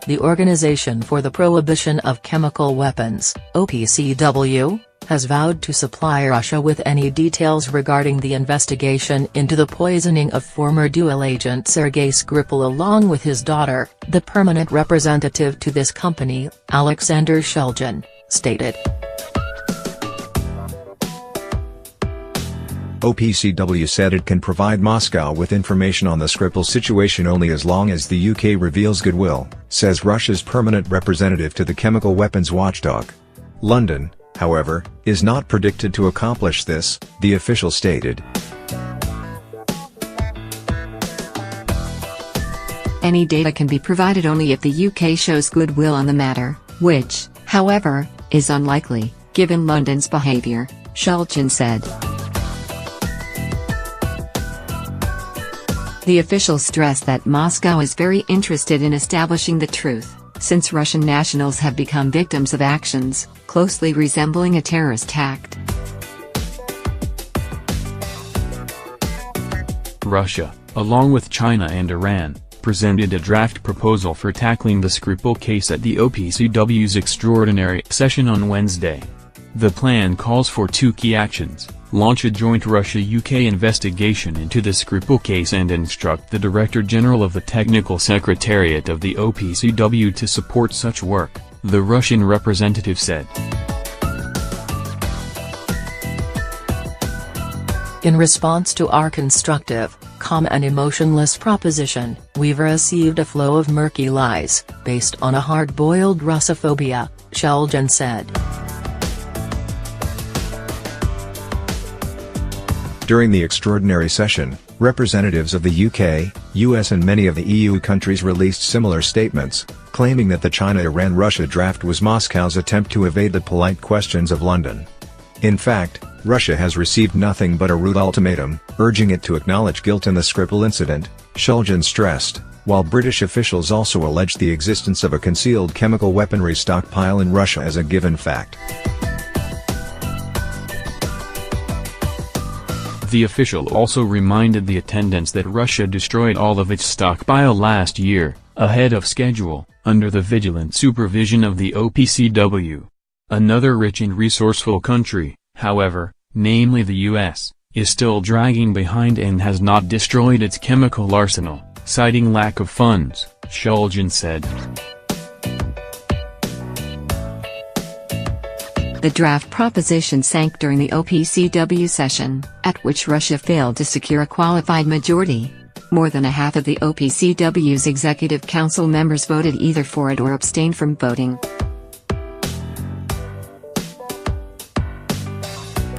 the Organization for the Prohibition of Chemical Weapons, OPCW, has vowed to supply Russia with any details regarding the investigation into the poisoning of former dual agent Sergei Skripal along with his daughter, the permanent representative to this company, Alexander Shulgin, stated. OPCW said it can provide Moscow with information on the Skripal situation only as long as the UK reveals goodwill, says Russia's permanent representative to the chemical weapons watchdog. London, however, is not predicted to accomplish this, the official stated. Any data can be provided only if the UK shows goodwill on the matter, which, however, is unlikely, given London's behaviour, Shulgin said. The official stressed that Moscow is very interested in establishing the truth, since Russian nationals have become victims of actions closely resembling a terrorist act. Russia, along with China and Iran, presented a draft proposal for tackling the Skripal case at the OPCW's extraordinary session on Wednesday. The plan calls for two key actions: launch a joint Russia-UK investigation into the Skripal case and instruct the Director General of the Technical Secretariat of the OPCW to support such work, the Russian representative said. In response to our constructive, calm and emotionless proposition, we've received a flow of murky lies, based on a hard-boiled Russophobia, Shulgin said. During the extraordinary session, representatives of the UK, US and many of the EU countries released similar statements, claiming that the China-Iran-Russia draft was Moscow's attempt to evade the polite questions of London. In fact, Russia has received nothing but a rude ultimatum, urging it to acknowledge guilt in the Skripal incident, Shulgin stressed, while British officials also alleged the existence of a concealed chemical weaponry stockpile in Russia as a given fact. The official also reminded the attendants that Russia destroyed all of its stockpile last year, ahead of schedule, under the vigilant supervision of the OPCW. Another rich and resourceful country, however, namely the US, is still dragging behind and has not destroyed its chemical arsenal, citing lack of funds, Shulgin said. The draft proposition sank during the OPCW session, at which Russia failed to secure a qualified majority. More than a half of the OPCW's Executive Council members voted either for it or abstained from voting.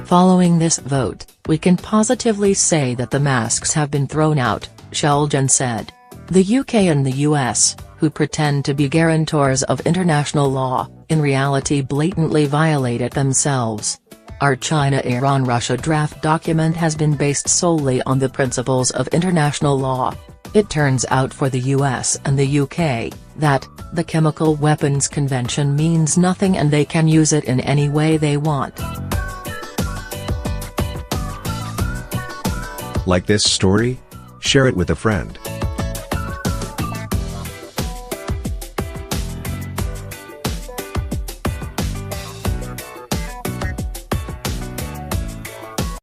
Following this vote, we can positively say that the masks have been thrown out, Shulgin said. The UK and the US, who pretend to be guarantors of international law, in reality blatantly violate it themselves. Our China-Iran-Russia draft document has been based solely on the principles of international law. It turns out for the US and the UK, that, the Chemical Weapons Convention means nothing and they can use it in any way they want. Like this story? Share it with a friend.